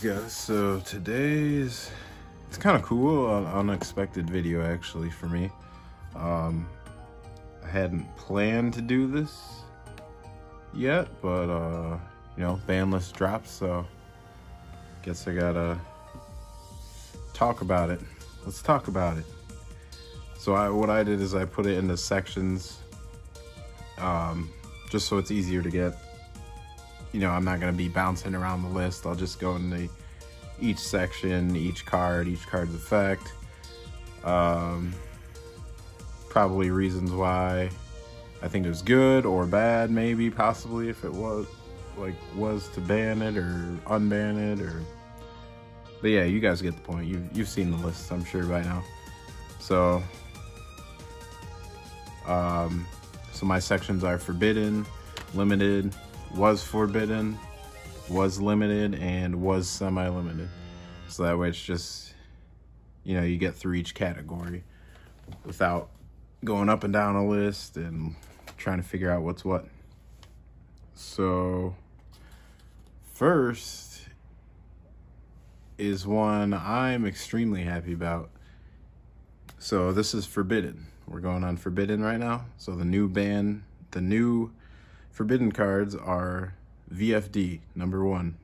Guys, so today's it's kind of cool, an unexpected video actually for me. I hadn't planned to do this yet, but you know, Banlist dropped, so guess I gotta talk about it. Let's talk about it. So what I did is I put it into sections, just so it's easier to get. You know, I'm not going to be bouncing around the list. I'll just go into each section, each card's effect. Probably reasons why I think it was good or bad, maybe, possibly, if it was to ban it or unban it, or... But yeah, you guys get the point. You've seen the list, I'm sure, by now. So my sections are forbidden, limited, was forbidden, was limited, and was semi-limited. So that way it's just, you know, you get through each category without going up and down a list and trying to figure out what's what. So first is one I'm extremely happy about. So this is forbidden. We're going on forbidden right now. So the new forbidden cards are VFD, number 1.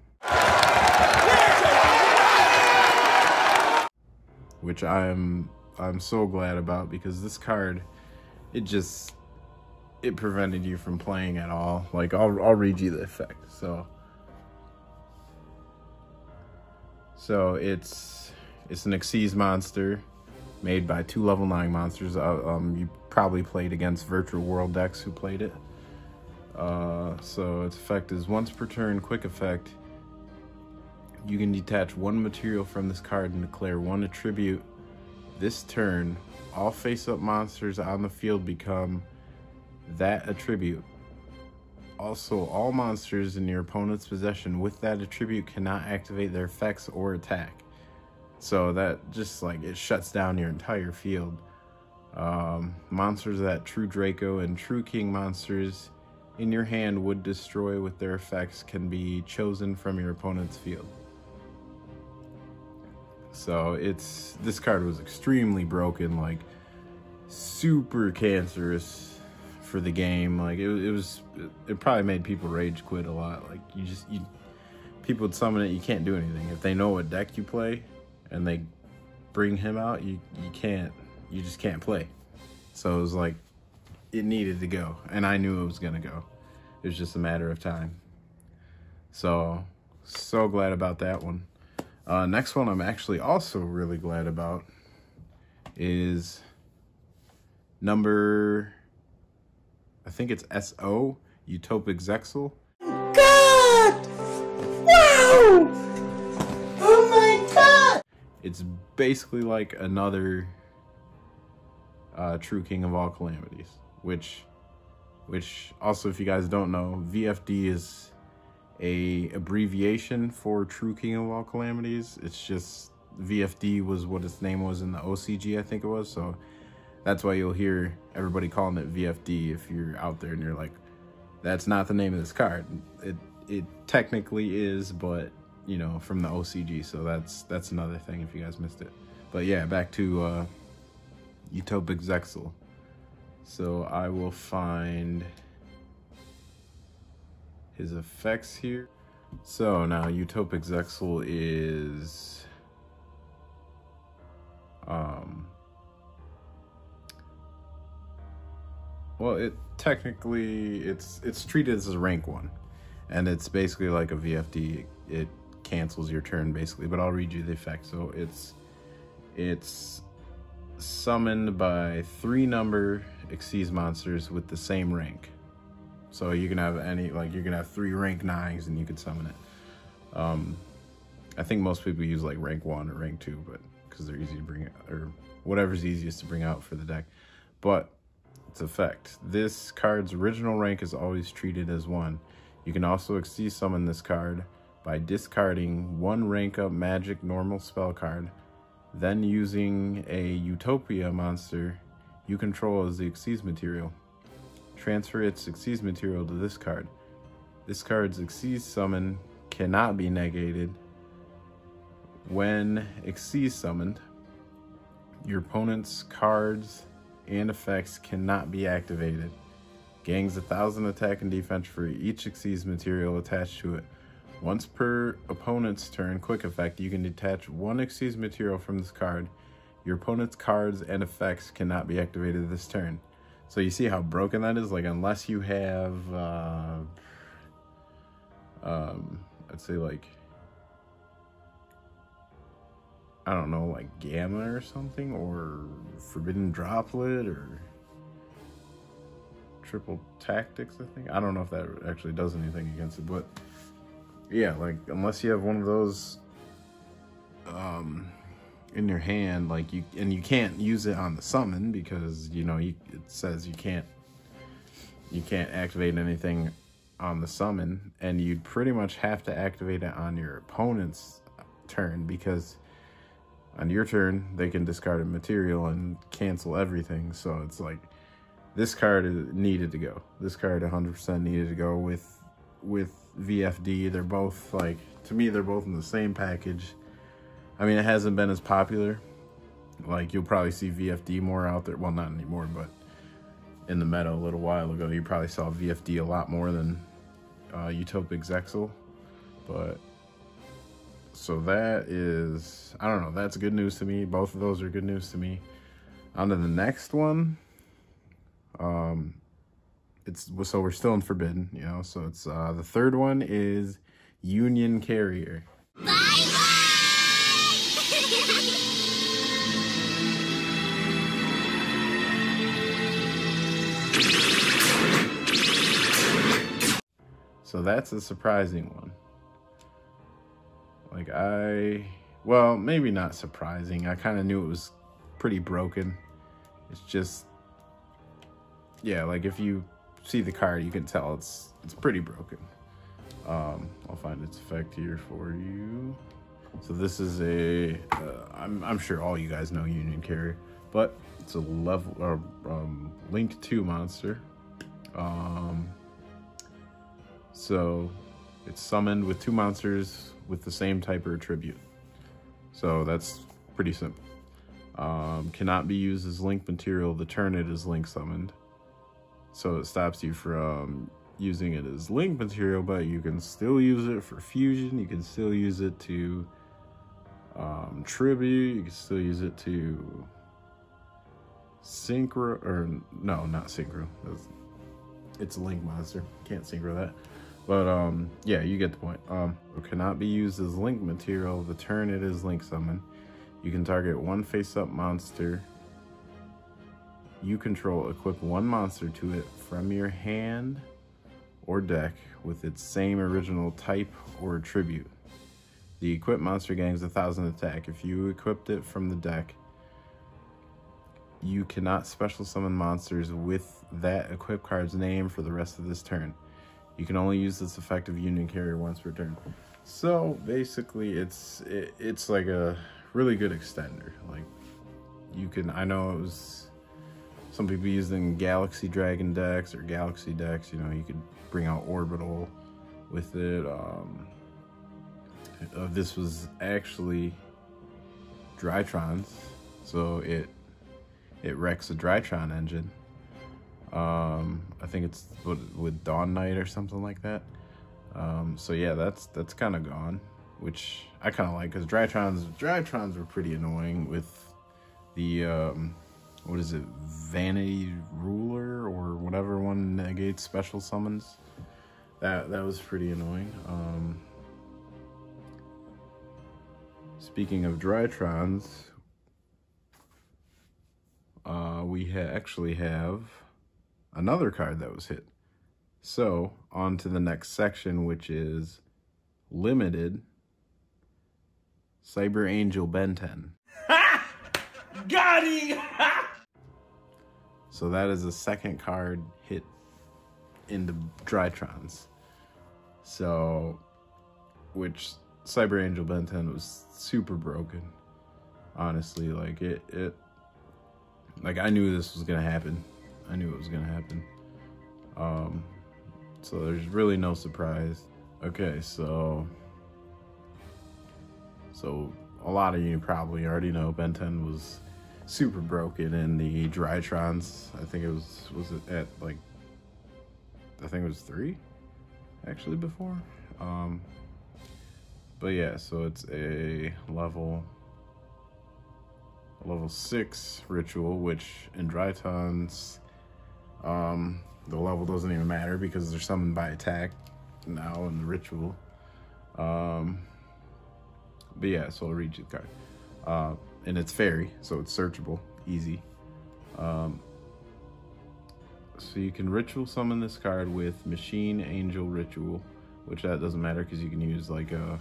Which I'm so glad about, because this card, it prevented you from playing at all. Like, I'll read you the effect. So it's an Xyz monster made by 2 level 9 monsters. You probably played against Virtual World decks who played it. So its effect is once per turn, quick effect. You can detach 1 material from this card and declare 1 attribute. This turn, all face-up monsters on the field become that attribute. Also, all monsters in your opponent's possession with that attribute cannot activate their effects or attack. So that just, like, it shuts down your entire field. Monsters that True Draco and True King monsters in your hand would destroy with their effects can be chosen from your opponent's field. So this card was extremely broken, like super cancerous for the game. Like it probably made people rage quit a lot. Like people would summon it, you can't do anything. If they know what deck you play and they bring him out, you just can't play. So it was like, it needed to go, and I knew it was gonna go. It was just a matter of time. So glad about that one. Next one I'm actually also really glad about is number, I think it's SO, Utopic Zexel. God! Wow! Oh my God! It's basically like another True King of all calamities, which also, if you guys don't know, VFD is a abbreviation for True King of all calamities. It's just VFD was what its name was in the OCG, I think it was. So that's why you'll hear everybody calling it VFD if you're out there and you're like, that's not the name of this card. It technically is, but you know, from the OCG. So that's another thing if you guys missed it. But yeah, back to Utopic Zexel. So I will find his effects here. So now Utopic Zexel is well, it's treated as a rank 1, and it's basically like a VFD. It cancels your turn basically, but I'll read you the effect. So it's summoned by 3 number Xyz monsters with the same rank. So you can have you can have 3 rank 9s and you can summon it. I think most people use like rank 1 or rank 2, but because they're easy to bring, or whatever's easiest to bring out for the deck. But its effect, this card's original rank is always treated as 1. You can also Xyz summon this card by discarding 1 rank up magic normal spell card, then using a Utopia monster you control as the Xyz material. Transfer its Xyz material to this card. This card's Xyz summon cannot be negated When Xyz summoned, your opponent's cards and effects cannot be activated. Gains 1,000 attack and defense for each Xyz material attached to it. Once per opponent's turn, quick effect, you can detach one Xyz material from this card. Your opponent's cards and effects cannot be activated this turn. So you see how broken that is? Like, unless you have, I'd say like, I don't know, like Gamma or something, or Forbidden Droplet, or Triple Tactics, I think. I don't know if that actually does anything against it, but yeah, like, unless you have one of those in your hand, like, you can't use it on the summon because, you know, it says you can't activate anything on the summon, and you'd pretty much have to activate it on your opponent's turn, because on your turn they can discard a material and cancel everything. So it's like, this card needed to go. This card 100% needed to go with VFD. They're both, like, to me, they're both in the same package. I mean, it hasn't been as popular. Like, you'll probably see VFD more out there. Well, not anymore, but in the meta a little while ago, you probably saw VFD a lot more than Utopic Zexel. But, so that is, I don't know, that's good news to me. Both of those are good news to me. On to the next one. So we're still in Forbidden, you know, so it's, the third one is Union Carrier. So that's a surprising one. Like, well, maybe not surprising. I kind of knew it was pretty broken. It's just, yeah, like, if you see the card, you can tell it's pretty broken. I'll find its effect here for you. So this is a, I'm sure all you guys know Union Carrier, but it's a level, or Link 2 monster. So it's summoned with 2 monsters with the same type or attribute. So that's pretty simple. Cannot be used as Link material the turn it is Link summoned. So it stops you from using it as Link material, but you can still use it for fusion. You can still use it to tribute. You can still use it to synchro, or no, not synchro. It's a Link monster. Can't synchro that. But yeah, you get the point. It cannot be used as Link material the turn it is Link summoned. You can target one face-up monster you control, equip one monster to it from your hand or deck with its same original type or attribute. The equipped monster gains 1,000 attack. If you equipped it from the deck, you cannot special summon monsters with that equipped card's name for the rest of this turn. You can only use this effect of Union Carrier once per turn. So basically, it's like a really good extender. Like, you can, I know it was some people using Galaxy Dragon decks or Galaxy decks, you know, you could bring out Orbital with it. This was actually Drytron's, so it wrecks a Drytron engine. I think it's with Dawn Knight or something like that. So yeah, that's kind of gone, which I kind of like, because Drytrons were pretty annoying with the what is it, Vanity Ruler or whatever one negates special summons. That was pretty annoying. Speaking of Drytrons, we actually have another card that was hit. So on to the next section, which is limited Cyber Angel Ben 10. Got him! So that is the second card hit in the Drytrons. So, which Cyber Angel Ben 10 was super broken. Honestly, like like I knew this was gonna happen. I knew it was gonna happen. So there's really no surprise. Okay, so a lot of you probably already know Ben 10 was super broken in the Drytrons. I think it was it at like, I think it was 3 actually before. But yeah, so it's a level 6 ritual, which in Drytrons, the level doesn't even matter because they're summoned by attack now in the ritual. But yeah, so I'll read you the card. And it's fairy, so it's searchable, easy. So you can ritual summon this card with Machine Angel Ritual, which that doesn't matter because you can use like a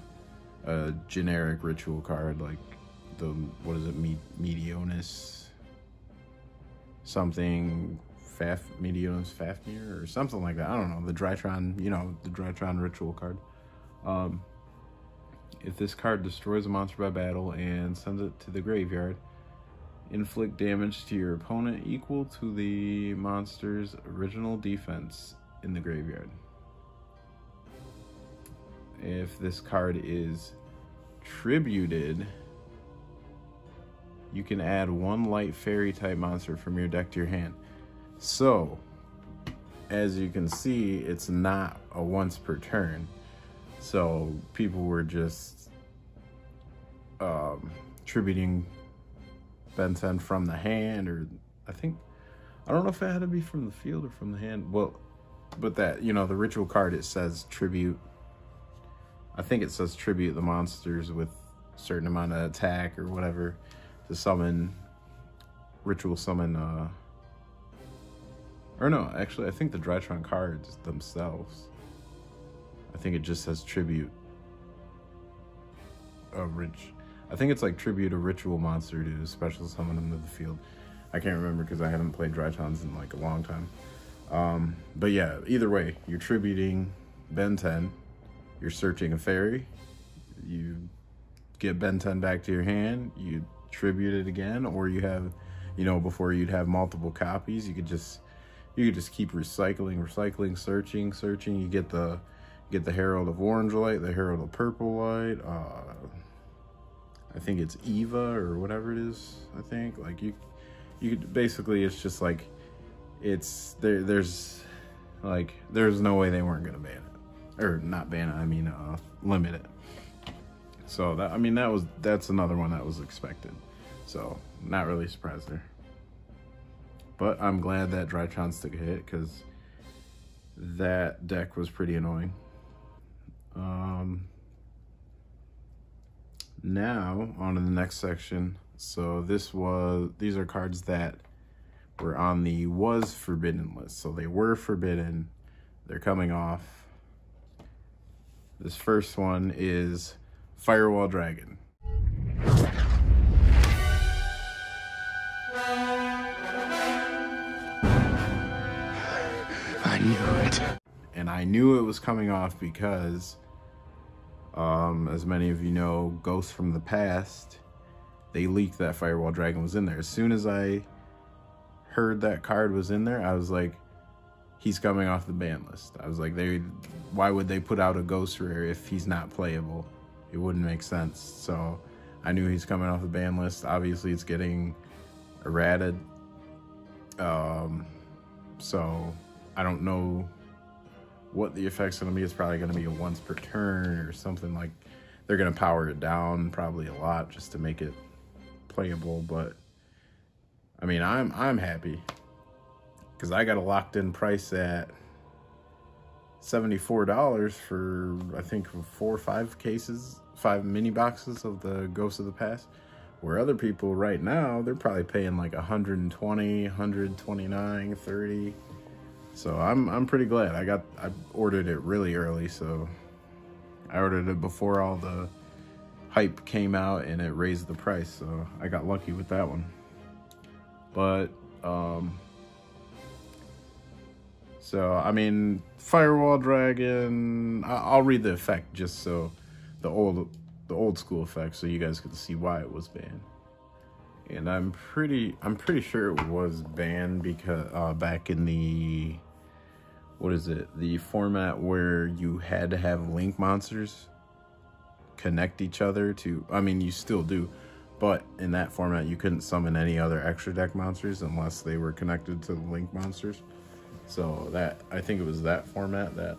generic ritual card, like the, what is it, Medionis something, Medionis Fafnir or something like that. I don't know, the Drytron, you know, the Drytron ritual card. If this card destroys a monster by battle and sends it to the graveyard, inflict damage to your opponent equal to the monster's original defense in the graveyard. If this card is tributed, you can add 1 light fairy type monster from your deck to your hand. So, as you can see, it's not a once per turn. So people were just tributing Ben 10 from the hand, or I don't know if it had to be from the field or from the hand. Well, but that, you know, the ritual card, it says tribute. I think it says tribute the monsters with a certain amount of attack or whatever to summon, ritual summon, or no, actually, I think the Drytron cards themselves, I think it just says tribute I think it's like tribute a ritual monster to special summon them to the field. I can't remember because I haven't played Drytrons in like a long time. But yeah, either way, you're tributing Ben 10, you're searching a fairy, you get Ben 10 back to your hand, you tribute it again, or you have, you know, before you'd have multiple copies, you could just keep recycling, searching. You get the Herald of Orange Light, the Herald of Purple Light, I think it's Eva or whatever it is. I think like you could basically, it's just like, it's there's no way they weren't gonna ban it, or not ban it, I mean limit it. So that, I mean, that's another one that was expected, so not really surprised there. But I'm glad that Drytrons took a hit because that deck was pretty annoying. Now on to the next section. So these are cards that were on the was forbidden list. So they were forbidden, they're coming off. This first one is Firewall Dragon. I knew it. And I knew it was coming off because, as many of you know, Ghosts from the Past, they leaked that Firewall Dragon was in there. As soon as I heard that card was in there, I was like, he's coming off the ban list. I was like, why would they put out a Ghost Rare if he's not playable? It wouldn't make sense. So I knew he's coming off the ban list. Obviously, it's getting errated. So I don't know what the effect's gonna be. It's probably gonna be a once per turn or something. Like, they're gonna power it down probably a lot just to make it playable. But I mean, I'm happy because I got a locked in price at $74 for, I think, 4 or 5 cases, 5 mini boxes of the Ghosts of the Past, where other people right now, they're probably paying like 120, 129, 30. So I'm pretty glad. I ordered it really early, so I ordered it before all the hype came out and it raised the price, so I got lucky with that one. But so I mean, Firewall Dragon, I'll read the effect just so the old school effect, so you guys can see why it was banned. And I'm pretty sure it was banned because back in the, what is it, the format where you had to have link monsters connect each other to, I mean, you still do, but in that format, you couldn't summon any other extra deck monsters unless they were connected to the link monsters. So that, I think it was that format that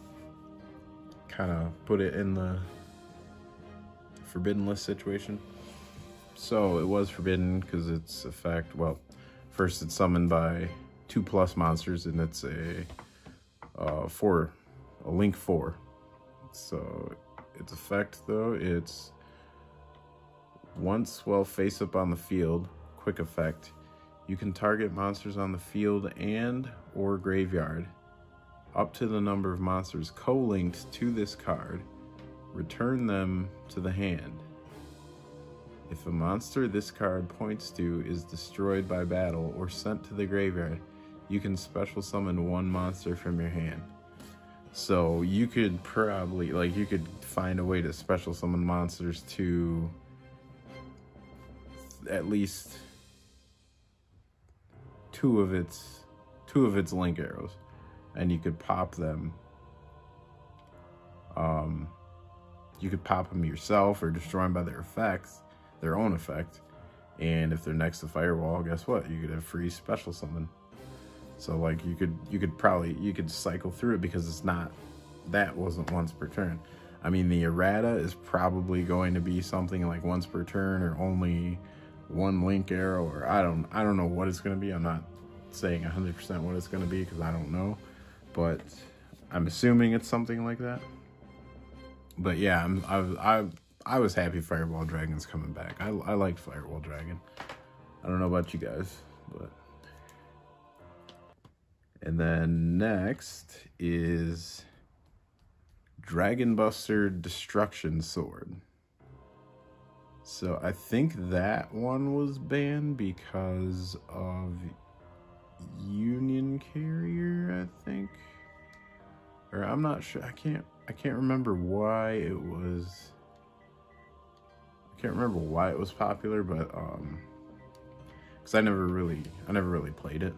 kind of put it in the forbidden list situation. So it was forbidden because its effect, well, first it's summoned by 2+ monsters, and it's a link 4. So its effect though, it's once while face up on the field, quick effect, you can target monsters on the field and or graveyard up to the number of monsters co-linked to this card, return them to the hand. If a monster this card points to is destroyed by battle or sent to the graveyard, you can special summon 1 monster from your hand. So you could probably, like, you could find a way to special summon monsters to at least two of its link arrows, and you could pop them. You could pop them yourself or destroy them by their effects, their own effect. And if they're next to Firewall, guess what? You could have free special summon. So like you could cycle through it, because it's not, that wasn't once per turn. I mean, the errata is probably going to be something like once per turn, or only 1 link arrow, or I don't know what it's going to be. I'm not saying 100% what it's going to be because I don't know, but I'm assuming it's something like that. But yeah, I was happy Firewall Dragon's coming back. I liked Firewall Dragon. I don't know about you guys, but. And then next is Dragon Buster Destruction Sword. So I think that one was banned because of Union Carrier, I think. Or I'm not sure. I can't remember why it was. I can't remember why it was popular, but because I never really played it.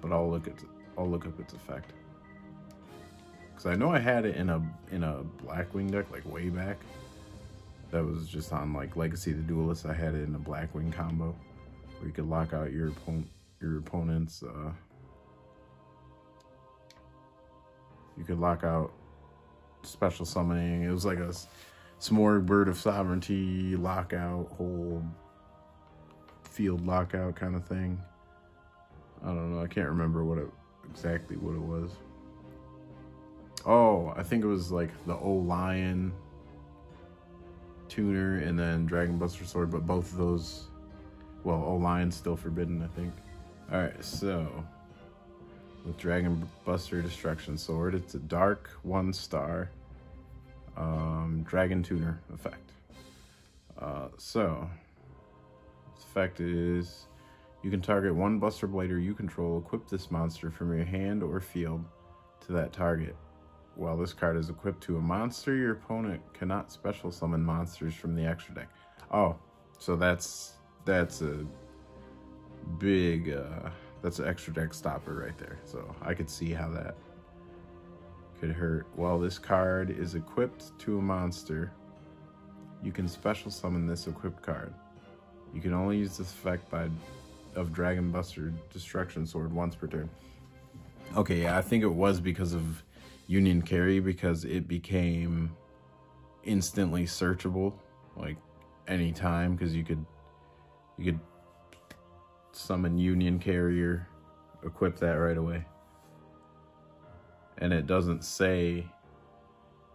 But I'll look up its effect, because I know I had it in a Blackwing deck like way back. That was just on like Legacy the Duelist. I had it in a Blackwing combo where you could lock out your opponent's. You could lock out special summoning. It was like a Smorgasbord of Sovereignty lockout, whole field lockout kind of thing. I don't know. I can't remember exactly what it was. Oh, I think it was like the O-Lion tuner and then Dragon Buster Sword, but both of those, well, O-Lion's still forbidden, I think. All right, so with Dragon Buster Destruction Sword, it's a dark 1-star Dragon Tuner effect. So its effect is, you can target 1 Buster Blader you control, equip this monster from your hand or field to that target. While this card is equipped to a monster, your opponent cannot special summon monsters from the extra deck. Oh, so that's a big, that's an extra deck stopper right there. So I could see how that could hurt. While this card is equipped to a monster, you can special summon this equipped card. You can only use this effect of Dragon Buster Destruction Sword once per turn. Okay, yeah, I think it was because of Union Carry, because it became instantly searchable, like anytime, because you could summon Union Carrier, equip that right away. And it doesn't say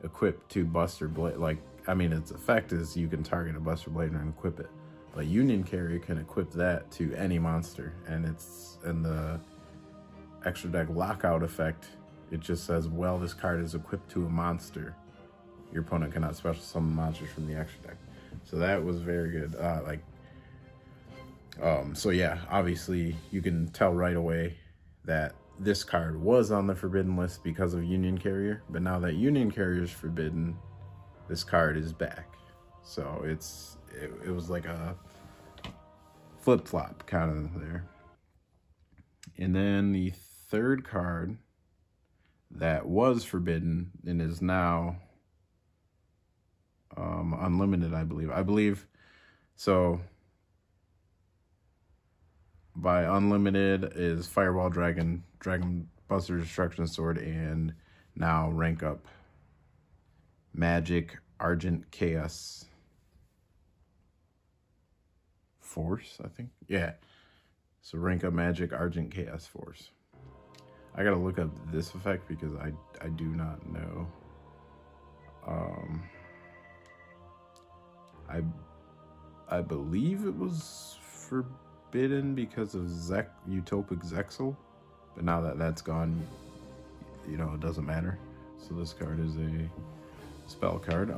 equip to Buster Blade. Like, I mean, its effect is you can target a Buster Blade and equip it. But Union Carrier can equip that to any monster, and the extra deck lockout effect, it just says, well, this card is equipped to a monster. Your opponent cannot special summon monsters from the extra deck. So that was very good. So yeah, obviously you can tell right away that this card was on the forbidden list because of Union Carrier, but now that Union Carrier is forbidden, this card is back. So it was like a flip-flop kind of there. And then the third card that was forbidden and is now unlimited, I believe. So by unlimited is Firewall Dragon, Dragon Buster Destruction Sword, and now rank up Magic Argent Chaos Force, I think. Yeah. So rank up Magic Argent Chaos Force. I gotta look up this effect because I do not know. I believe it was forbidden because of Utopic Zexel, but now that that's gone, you know, it doesn't matter. So this card is a spell card.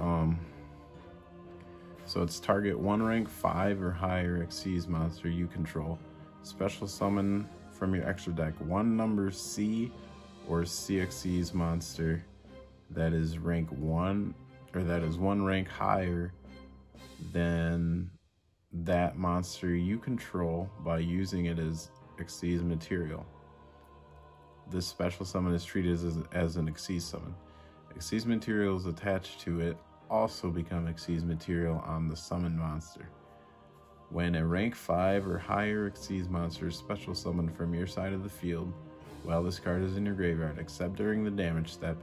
So it's target 1 rank 5 or higher Xyz monster you control. Special summon from your extra deck 1 number C or CXC's monster that is rank 1 or that is 1 rank higher than that monster you control by using it as Xyz material. This special summon is treated as an Xyz summon. Xyz materials attached to it also become Xyz material on the summoned monster. When a rank 5 or higher Xyz monster is special summoned from your side of the field while this card is in your graveyard, except during the damage step,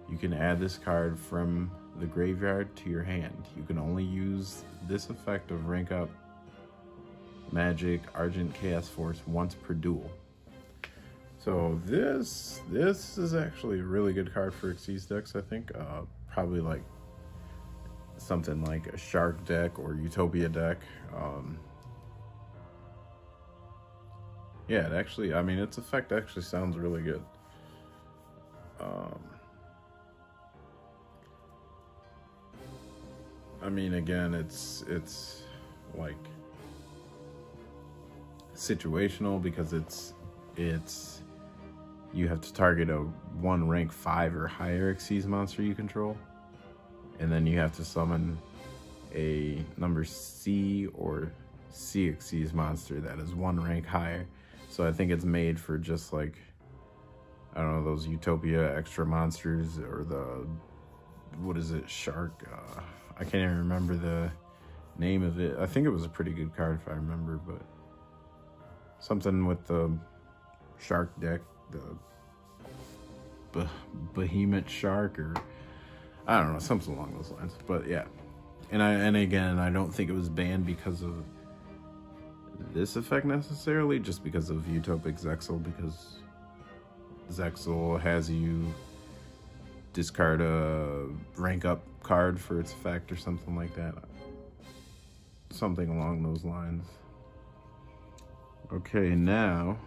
you can add this card from the graveyard to your hand. You can only use this effect of rank up Magic Argent Chaos Force once per duel. So this is actually a really good card for Xyz decks, I think. Probably like something like a Shark deck or Utopia deck. Yeah, it actually, I mean, its effect actually sounds really good. I mean, again, it's like situational because it's you have to target a 1 rank 5 or higher Xyz monster you control, and then you have to summon a number C or CXC's monster that is 1 rank higher. So I think it's made for just like, I don't know, those Utopia extra monsters or the, what is it, Shark? I can't even remember the name of it. I think it was a pretty good card if I remember, but something with the Shark deck, the Behemoth Shark, or I don't know, something along those lines. But yeah, and again, I don't think it was banned because of this effect necessarily, just because of Utopic Zexel, because Zexel has you discard a rank up card for its effect or something like that. Something along those lines. Okay, now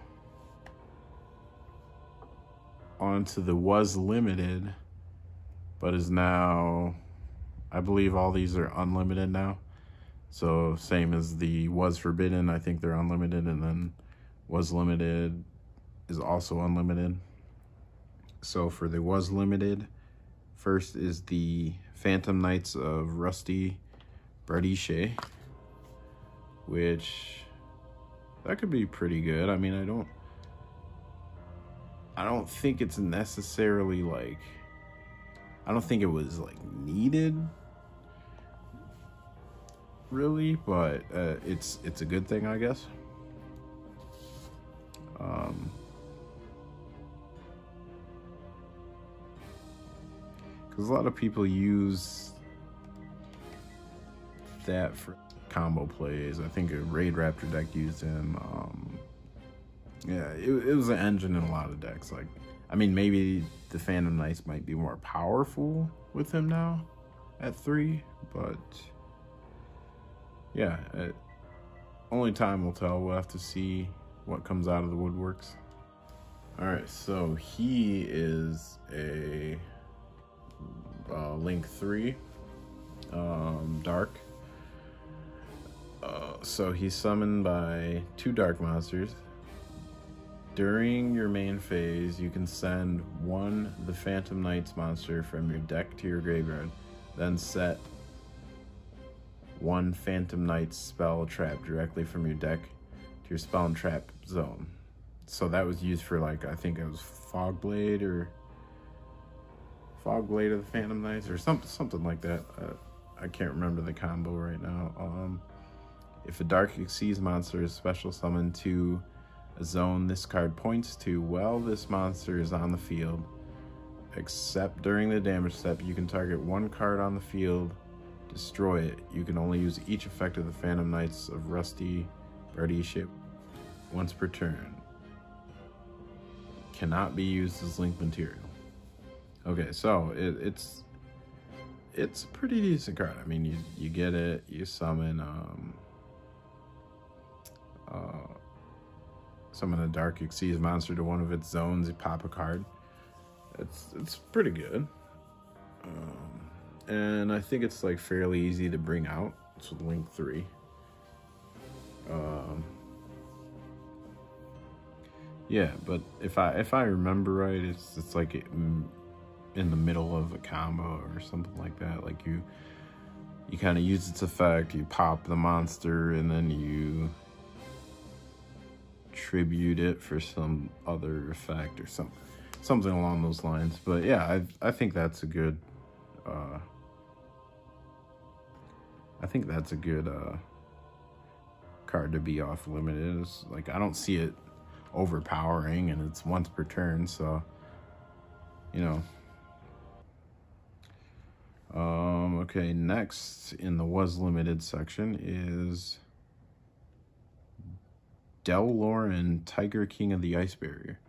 on to the was limited, but is now, I believe all these are unlimited now. So same as the was forbidden, I think they're unlimited, and then was limited is also unlimited. So for the was limited, first is the Phantom Knights of Rusty Bradiche, which that could be pretty good. I mean, I don't think it's necessarily like, I don't think it was like needed really, but it's a good thing, I guess. Because a lot of people use that for combo plays. I think a Raid Raptor deck used him. Yeah, it was an engine in a lot of decks. Like, I mean, maybe the Phantom Knights might be more powerful with him now at 3, but yeah, only time will tell. We'll have to see what comes out of the woodworks. All right, so he is a Link 3 Dark. So he's summoned by 2 dark monsters. During your main phase, you can send 1 the Phantom Knights monster from your deck to your graveyard, then set 1 Phantom Knights spell trap directly from your deck to your spell and trap zone. So that was used for, like, I think it was Fogblade or Fog Blade of the Phantom Knights, or something like that. I can't remember the combo right now. If a Dark Exceeds monster is special summoned to a zone this card points to while this monster is on the field, except during the damage step, you can target one card on the field, destroy it. You can only use each effect of the Phantom Knights of Rusty Guardianship once per turn. Cannot be used as link material. Okay, so it's a pretty decent card. I mean, you get it, you summon summon a Dark Exceeds monster to one of its zones, you pop a card. It's pretty good. And I think it's like fairly easy to bring out. It's with Link 3. Yeah, but if I remember right, it's like in the middle of a combo or something like that. Like you kind of use its effect, you pop the monster, and then you tribute it for some other effect or something along those lines. But yeah, I think that's a good card to be off limited. It's like, I don't see it overpowering, and it's once per turn, so you know. Okay, next in the was limited section is Delloran, Tiger King of the Ice Barrier.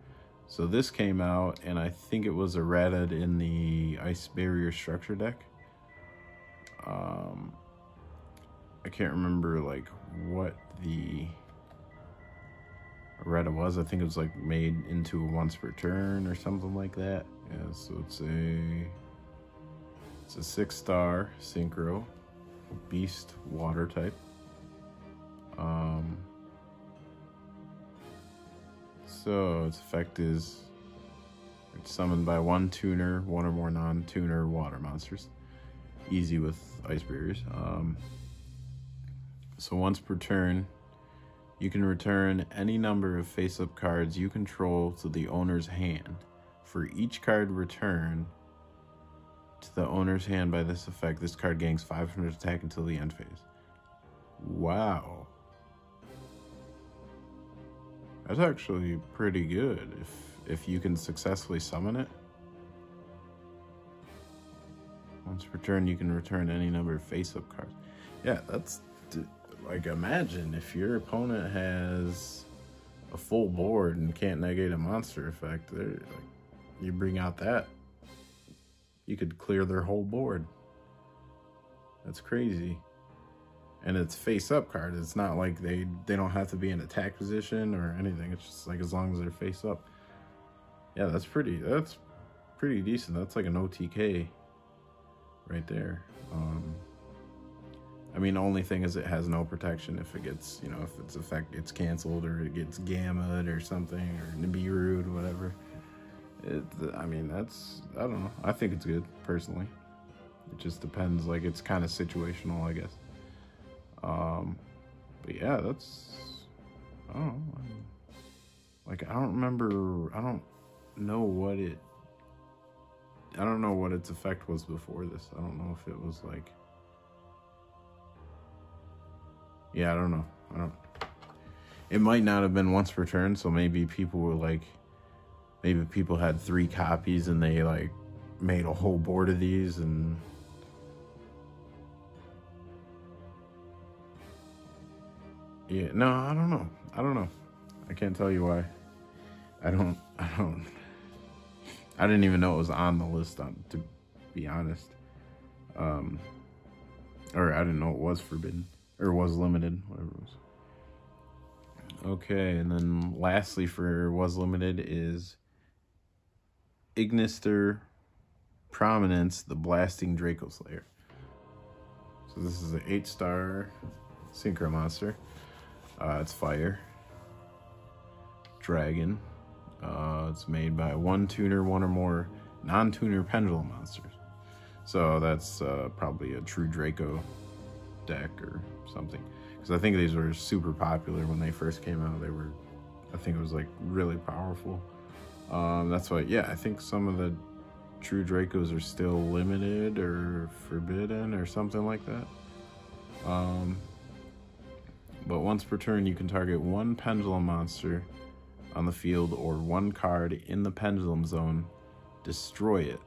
So this came out, and I think it was errated in the Ice Barrier structure deck. I can't remember like what the errata was. I think it was like made into a once per turn or something like that. Yeah, so it's a 6-star synchro beast water type. So its effect is it's summoned by one tuner, one or more non-tuner water monsters. Easy with ice barriers. So once per turn, you can return any number of face-up cards you control to the owner's hand. For each card returned to the owner's hand by this effect, this card gains 500 attack until the end phase. Wow. That's actually pretty good if you can successfully summon it. Once per turn, you can return any number of face-up cards. Yeah, that's like, imagine if your opponent has a full board and can't negate a monster effect. Like, you bring out that, you could clear their whole board. That's crazy. And it's face-up card. It's not like they don't have to be in attack position or anything. It's just like as long as they're face-up. Yeah, that's pretty decent. That's like an OTK right there. I mean, the only thing is it has no protection if it gets, you know, if its effect gets canceled or it gets gammaed or something, or Nibiru'd, whatever. I mean, I don't know. I think it's good, personally. It just depends, like, it's kind of situational, I guess. But yeah, I don't know. Like, I don't know what its effect was before this. I don't know if it was like, yeah, I don't know. It might not have been once per turn, so maybe people were like, maybe people had 3 copies and they like made a whole board of these, and yeah, no, I don't know. I can't tell you why. I didn't even know it was on the list, to be honest. Or I didn't know it was forbidden, or was limited, whatever it was. Okay, and then lastly for was limited is Ignister Prominence, the Blasting Draco Slayer. So this is an 8-star synchro monster. It's fire. Dragon. It's made by one tuner, one or more non-tuner pendulum monsters. So that's probably a true Draco deck or something. Because I think these were super popular when they first came out. I think it was like really powerful. That's why, yeah, I think some of the true Dracos are still limited or forbidden or something like that. But once per turn, you can target one pendulum monster on the field or one card in the pendulum zone, destroy it.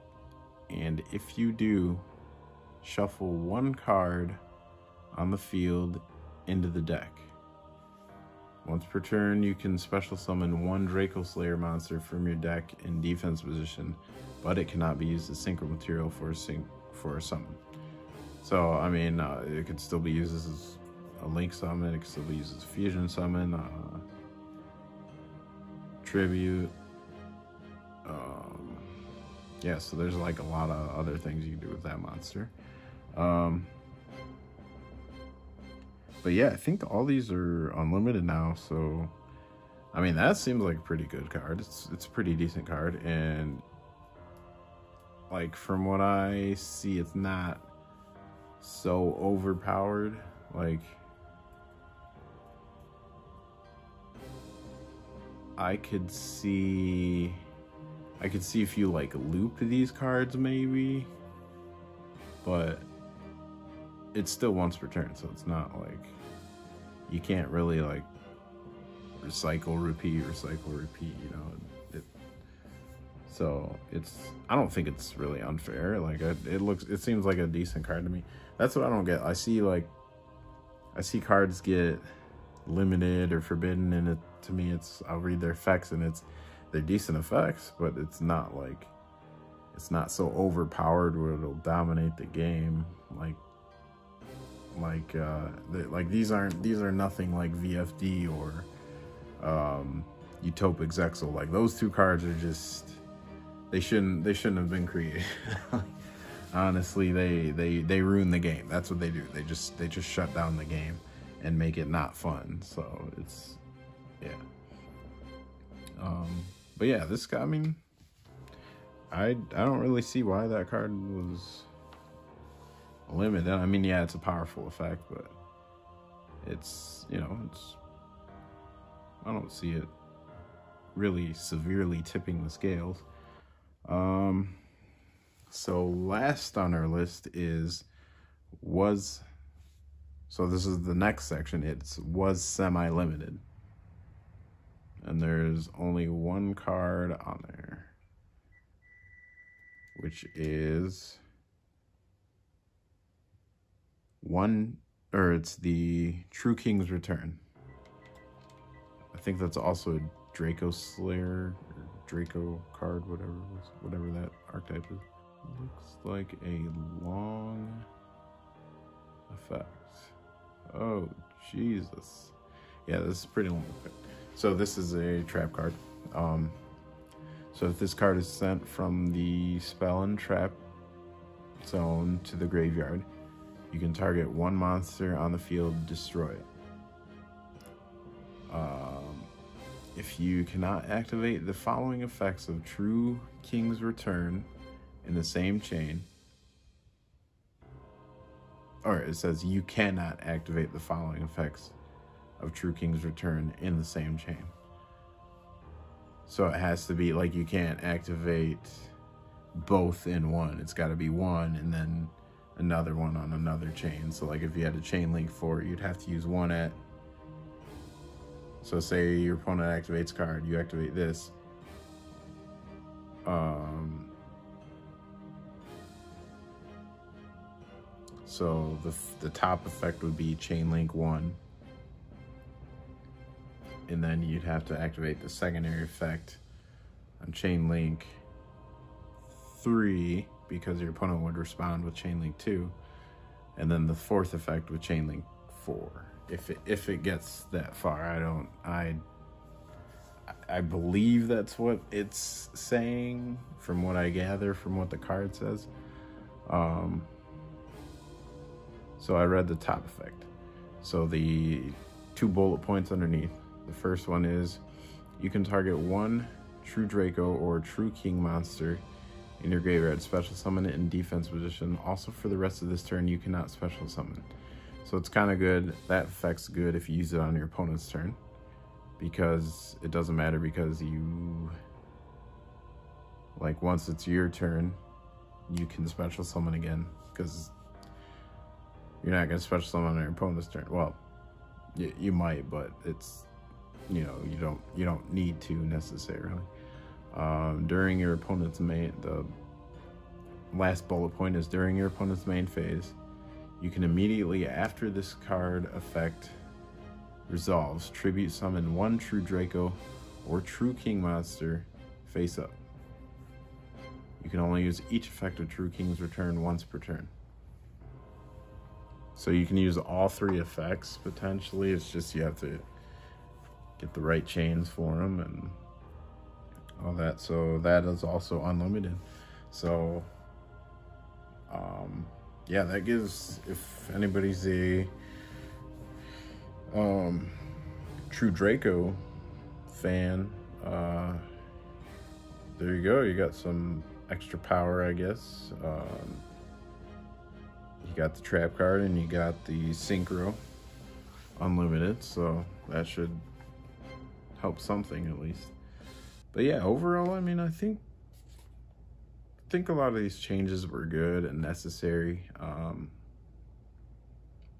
And if you do, shuffle one card on the field into the deck. Once per turn, you can special summon one Draco Slayer monster from your deck in defense position, but it cannot be used as synchro material for a summon. So, I mean, it could still be used as a link summon, it could still be used as a fusion summon, tribute. Yeah, so there's like a lot of other things you can do with that monster. But yeah, I think all these are unlimited now, so I mean that seems like a pretty good card. It's a pretty decent card, and like from what I see, it's not so overpowered. Like I could see if you like loop these cards maybe, but it's still once per turn, so it's not like you can't really like recycle, repeat, you know. So it's, I don't think it's really unfair. Like it seems like a decent card to me. That's what I don't get. I see cards get limited or forbidden, and to me I'll read their effects and they're decent effects, but it's not so overpowered where it'll dominate the game. Like these are nothing like VFD or Utopic Zexel. Like those two cards are just, they shouldn't have been created. Honestly, they ruin the game. That's what they do. They just shut down the game and make it not fun. So it's, yeah. But yeah, this guy, I mean, I don't really see why that card was limited. I mean, yeah, it's a powerful effect, but it's, you know, I don't see it really severely tipping the scales. So last on our list so this is the next section. Was semi-limited. And there's only one card on there, which is it's the True King's Return. I think that's also a Draco Slayer or Draco card, whatever that archetype is. Looks like a long effect. Oh, Jesus. Yeah, this is pretty long effect. So this is a trap card. So if this card is sent from the spell and trap zone to the graveyard, you can target one monster on the field, destroy it. If you cannot activate the following effects of True King's Return in the same chain, or it says you cannot activate the following effects of True King's Return in the same chain. So it has to be like, you can't activate both in one. It's got to be one and then another one on another chain. So like if you had a chain link for it, you'd have to use one at, so say your opponent activates card, you activate this. So the top effect would be chain link 1. And then you'd have to activate the secondary effect on chain link 3 because your opponent would respond with chain link 2, and then the fourth effect with chain link 4. If it gets that far, I believe that's what it's saying from what I gather from what the card says. So I read the top effect. So the 2 bullet points underneath. The first one is, you can target one True Draco or True King monster in your graveyard, special summon it in defense position. Also for the rest of this turn, you cannot special summon. So it's kind of good. That effect's good if you use it on your opponent's turn, because it doesn't matter, because you, like, once it's your turn, you can special summon again, because you're not going to special summon on your opponent's turn. Well, you might, but it's, you know, you don't need to necessarily. During your opponent's main, the last bullet point is during your opponent's main phase, you can immediately after this card effect resolves, tribute summon one True Draco or True King monster face up. You can only use each effect of True King's return once per turn. So you can use all 3 effects potentially. It's just you have to get the right chains for them and all that. So that is also unlimited. So yeah, that gives, if anybody's a True Draco fan, there you go. You got some extra power, I guess. You got the trap card and you got the synchro unlimited, so that should help something at least. But yeah, overall, I mean, I think a lot of these changes were good and necessary.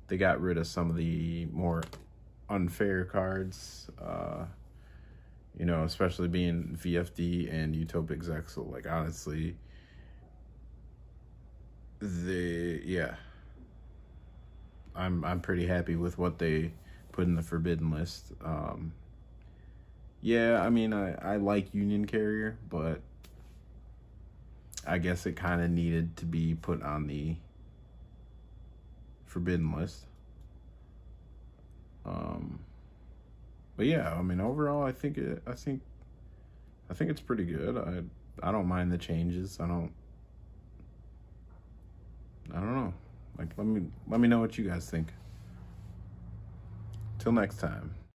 They got rid of some of the more unfair cards, you know, especially being VFD and Utopic Zexel. Like, honestly, yeah, I'm pretty happy with what they put in the forbidden list. Yeah, I mean, I like Union Carrier, but I guess it kind of needed to be put on the forbidden list. But yeah, I mean, overall, I think it's pretty good. I don't mind the changes. I don't know. Like, let me know what you guys think. Till next time.